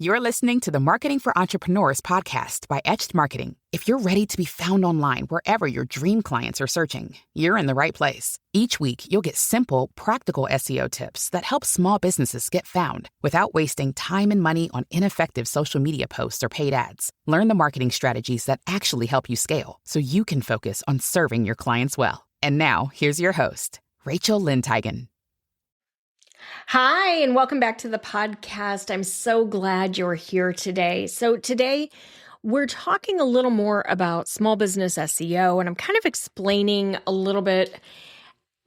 You're listening to the Marketing for Entrepreneurs podcast by Etched Marketing. If you're ready to be found online wherever your dream clients are searching, you're in the right place. Each week, you'll get simple, practical SEO tips that help small businesses get found without wasting time and money on ineffective social media posts or paid ads. Learn the marketing strategies that actually help you scale so you can focus on serving your clients well. And now, here's your host, Rachel Lynn-Teigen. Hi, and welcome back to the podcast. I'm so glad you're here today. So today we're talking a little more about small business SEO, and I'm kind of explaining a little bit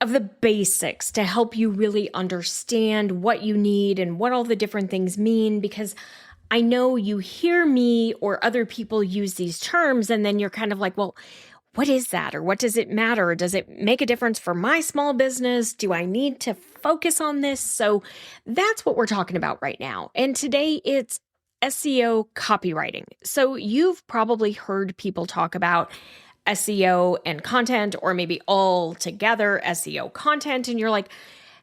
of the basics to help you really understand what you need and what all the different things mean, because I know you hear me or other people use these terms, and then you're kind of like, well, what is that? Or what does it matter? Does it make a difference for my small business? Do I need to focus on this? So that's what we're talking about right now. And today it's SEO copywriting. So you've probably heard people talk about SEO and content, or maybe all together SEO content. And you're like,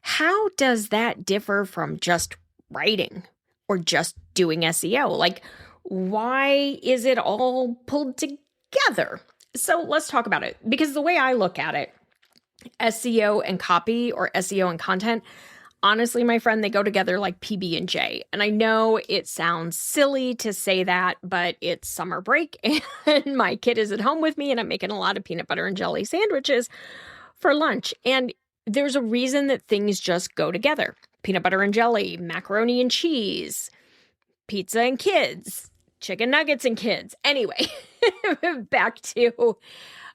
how does that differ from just writing or just doing SEO? Like, why is it all pulled together? So let's talk about it, because the way I look at it, SEO and copy or SEO and content, honestly, my friend, they go together like PB&J. And I know it sounds silly to say that, but it's summer break and my kid is at home with me and I'm making a lot of peanut butter and jelly sandwiches for lunch. And there's a reason that things just go together. Peanut butter and jelly, macaroni and cheese, pizza and kids, chicken nuggets and kids. Anyway, back to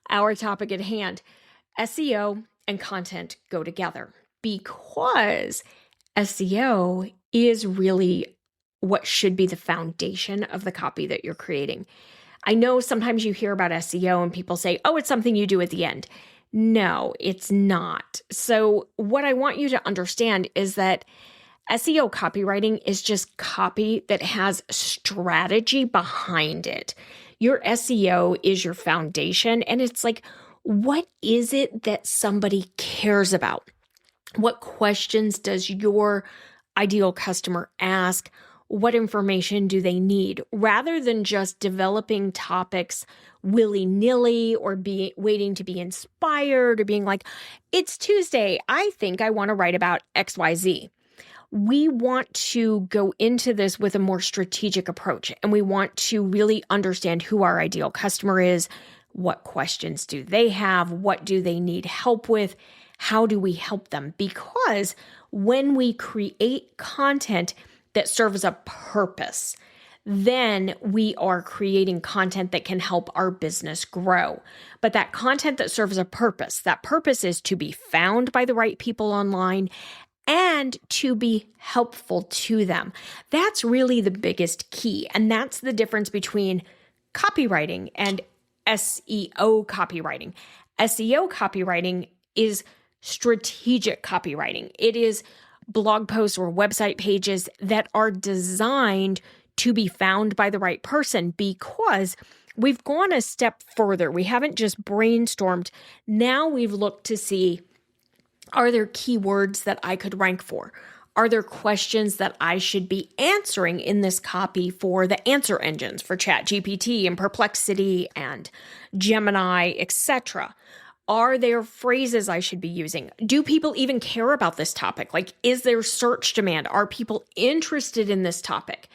our topic at hand. SEO and content go together because SEO is really what should be the foundation of the copy that you're creating. I know sometimes you hear about SEO and people say, oh, it's something you do at the end. No, it's not. So what I want you to understand is that SEO copywriting is just copy that has strategy behind it. Your SEO is your foundation, and it's like, what is it that somebody cares about? What questions does your ideal customer ask? What information do they need? Rather than just developing topics willy-nilly or waiting to be inspired or being like, it's Tuesday, I think I want to write about XYZ. We want to go into this with a more strategic approach, and we want to really understand who our ideal customer is. What questions do they have? What do they need help with? How do we help them? Because when we create content that serves a purpose, then we are creating content that can help our business grow. But that content that serves a purpose, that purpose is to be found by the right people online and to be helpful to them. That's really the biggest key. And that's the difference between copywriting and SEO copywriting. SEO copywriting is strategic copywriting. It is blog posts or website pages that are designed to be found by the right person, because we've gone a step further. We haven't just brainstormed. Now we've looked to see, are there keywords that I could rank for? Are there questions that I should be answering in this copy for the answer engines, for ChatGPT and Perplexity and Gemini, etc.? Are there phrases I should be using? Do people even care about this topic? Like, is there search demand? Are people interested in this topic?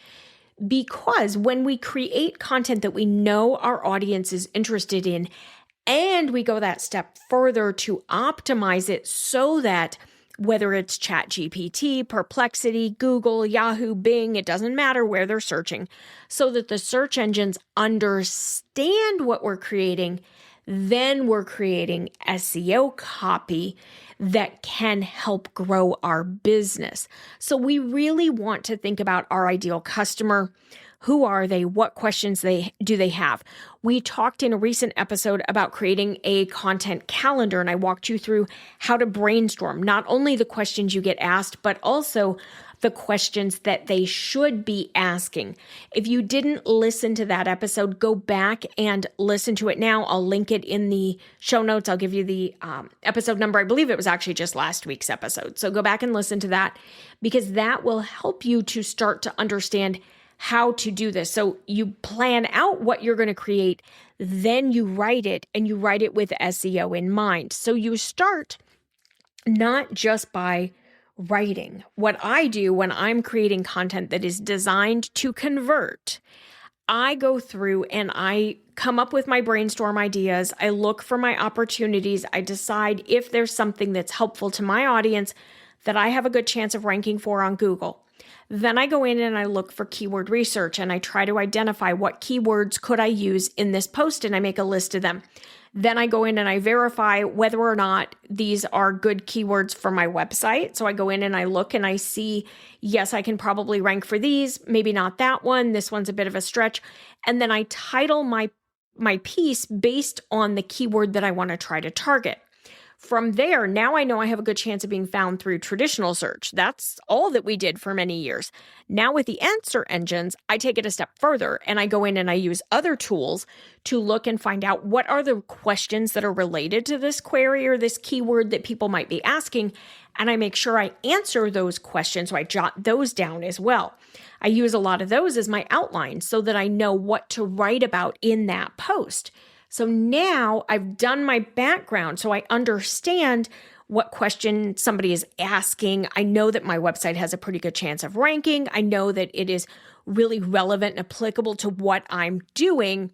Because when we create content that we know our audience is interested in, and we go that step further to optimize it so that whether it's ChatGPT, Perplexity, Google, Yahoo, Bing, it doesn't matter where they're searching, so that the search engines understand what we're creating, then we're creating SEO copy that can help grow our business. So we really want to think about our ideal customer. Who are they? What questions do they have? We talked in a recent episode about creating a content calendar, and I walked you through how to brainstorm not only the questions you get asked, but also the questions that they should be asking. If you didn't listen to that episode, go back and listen to it now. I'll link it in the show notes. I'll give you the episode number. I believe it was actually just last week's episode. So go back and listen to that, because that will help you to start to understand how to do this. So you plan out what you're going to create, then you write it, and you write it with SEO in mind. So you start not just by writing. What I do when I'm creating content that is designed to convert, I go through and I come up with my brainstorm ideas. I look for my opportunities. I decide if there's something that's helpful to my audience that I have a good chance of ranking for on Google. Then I go in and I look for keyword research and I try to identify what keywords could I use in this post, and I make a list of them. Then I go in and I verify whether or not these are good keywords for my website. So I go in and I look and I see, yes, I can probably rank for these, maybe not that one. This one's a bit of a stretch. And then I title my piece based on the keyword that I want to try to target. From there, now I know I have a good chance of being found through traditional search. That's all that we did for many years. Now with the answer engines, I take it a step further and I go in and I use other tools to look and find out what are the questions that are related to this query or this keyword that people might be asking. And I make sure I answer those questions, so I jot those down as well. I use a lot of those as my outline so that I know what to write about in that post. So now I've done my background, so I understand what question somebody is asking. I know that my website has a pretty good chance of ranking. I know that it is really relevant and applicable to what I'm doing.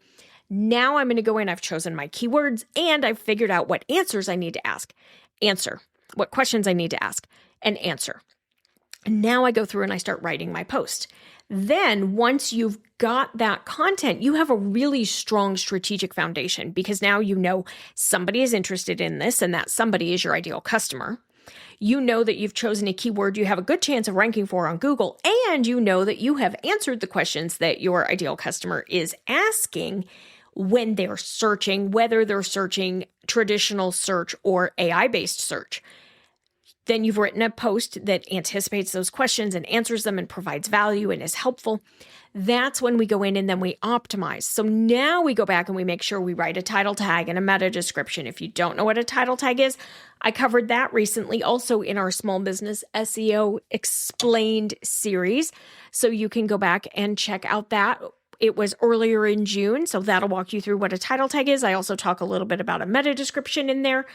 Now I'm going to go in, I've chosen my keywords, and I've figured out what answers I need to ask. Answer. What questions I need to ask, and answer. And now I go through and I start writing my post. Then once you've got that content, you have a really strong strategic foundation, because now you know somebody is interested in this and that somebody is your ideal customer. You know that you've chosen a keyword you have a good chance of ranking for on Google, and you know that you have answered the questions that your ideal customer is asking when they're searching, whether they're searching traditional search or AI-based search. Then you've written a post that anticipates those questions and answers them and provides value and is helpful. That's when we go in and then we optimize. So now we go back and we make sure we write a title tag and a meta description. If you don't know what a title tag is, I covered that recently also in our Small Business SEO Explained series. So you can go back and check out that. It was earlier in June, so that'll walk you through what a title tag is. I also talk a little bit about a meta description in there.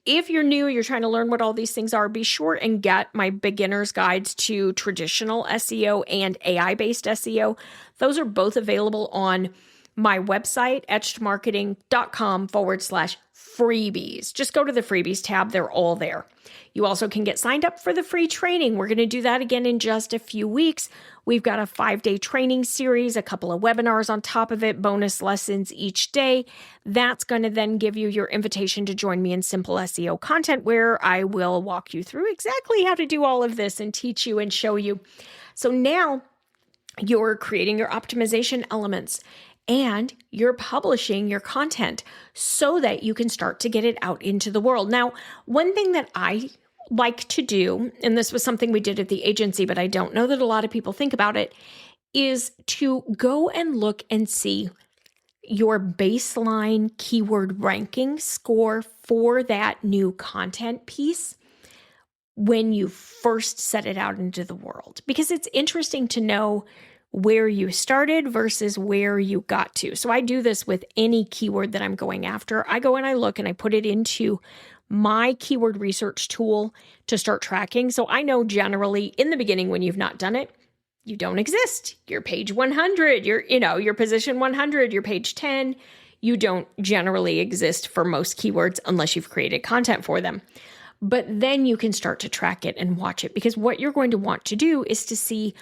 If you're new, you're trying to learn what all these things are, be sure and get my beginner's guides to traditional SEO and AI-based SEO. Those are both available on my website, etchedmarketing.com/freebies. Just go to the freebies tab. They're all there. You also can get signed up for the free training. We're going to do that again in just a few weeks. We've got a 5-day training series, a couple of webinars on top of it, bonus lessons each day. That's going to then give you your invitation to join me in Simple SEO Content, where I will walk you through exactly how to do all of this and teach you and show you. So now you're creating your optimization elements and you're publishing your content so that you can start to get it out into the world. Now, one thing that I like to do, and this was something we did at the agency, but I don't know that a lot of people think about it, is to go and look and see your baseline keyword ranking score for that new content piece when you first set it out into the world. Because it's interesting to know where you started versus where you got to. So I do this with any keyword that I'm going after. I go and I look and I put it into my keyword research tool to start tracking. So I know generally in the beginning when you've not done it, you don't exist. You're page 100, you're position 100, you're page 10. You don't generally exist for most keywords unless you've created content for them. But then you can start to track it and watch it, because what you're going to want to do is to see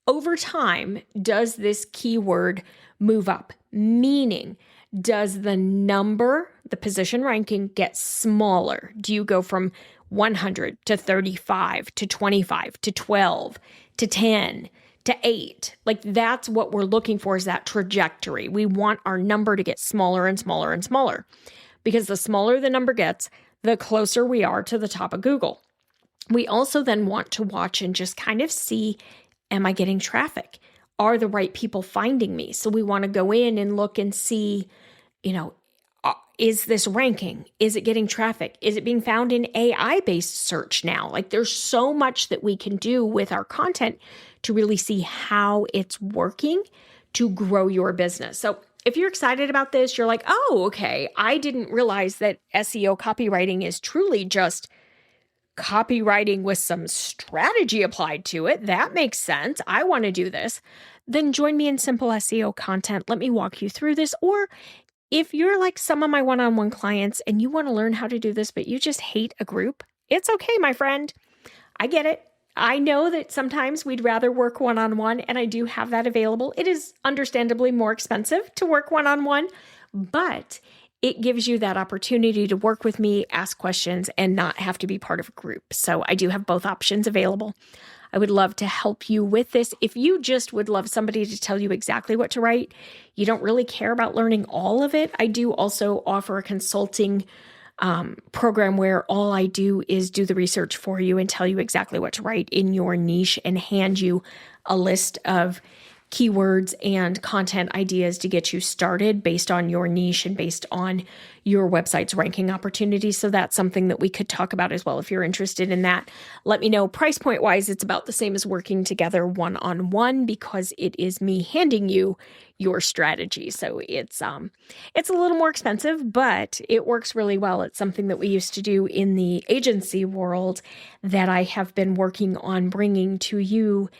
over time, does this keyword move up? Meaning, does the number, the position ranking, get smaller? Do you go from 100 to 35 to 25 to 12 to 10 to 8? Like, that's what we're looking for, is that trajectory. We want our number to get smaller and smaller and smaller, because the smaller the number gets, the closer we are to the top of Google. We also then want to watch and just kind of see, am I getting traffic? Are the right people finding me? So we want to go in and look and see, is this ranking? Is it getting traffic? Is it being found in AI-based search now? Like, there's so much that we can do with our content to really see how it's working to grow your business. So if you're excited about this, you're like, oh, okay, I didn't realize that SEO copywriting is truly just copywriting with some strategy applied to it. That makes sense. I want to do this. Then join me in Simple SEO Content. Let me walk you through this. Or if you're like some of my one-on-one clients and you want to learn how to do this, but you just hate a group, it's okay, my friend. I get it. I know that sometimes we'd rather work one-on-one, and I do have that available. It is understandably more expensive to work one-on-one, but it gives you that opportunity to work with me, ask questions, and not have to be part of a group. So I do have both options available. I would love to help you with this. If you just would love somebody to tell you exactly what to write, you don't really care about learning all of it, I do also offer a consulting program where all I do is do the research for you and tell you exactly what to write in your niche and hand you a list of keywords and content ideas to get you started based on your niche and based on your website's ranking opportunities. So that's something that we could talk about as well. If you're interested in that, let me know. Price point wise, it's about the same as working together one-on-one because it is me handing you your strategy. So it's a little more expensive, but it works really well. It's something that we used to do in the agency world that I have been working on bringing to you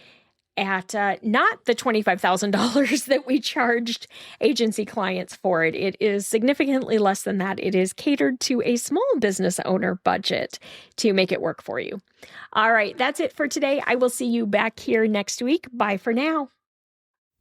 at not the $25,000 that we charged agency clients for it. It is significantly less than that. It is catered to a small business owner budget to make it work for you. All right, that's it for today. I will see you back here next week. Bye for now.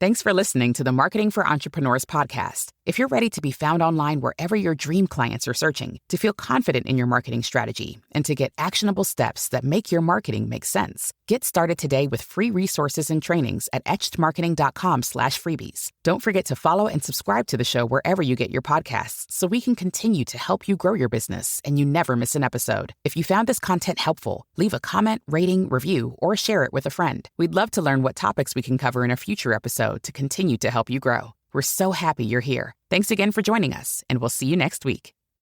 Thanks for listening to the Marketing for Entrepreneurs podcast. If you're ready to be found online wherever your dream clients are searching, to feel confident in your marketing strategy, and to get actionable steps that make your marketing make sense, get started today with free resources and trainings at etchedmarketing.com/freebies. Don't forget to follow and subscribe to the show wherever you get your podcasts so we can continue to help you grow your business and you never miss an episode. If you found this content helpful, leave a comment, rating, review, or share it with a friend. We'd love to learn what topics we can cover in a future episode to continue to help you grow. We're so happy you're here. Thanks again for joining us, and we'll see you next week.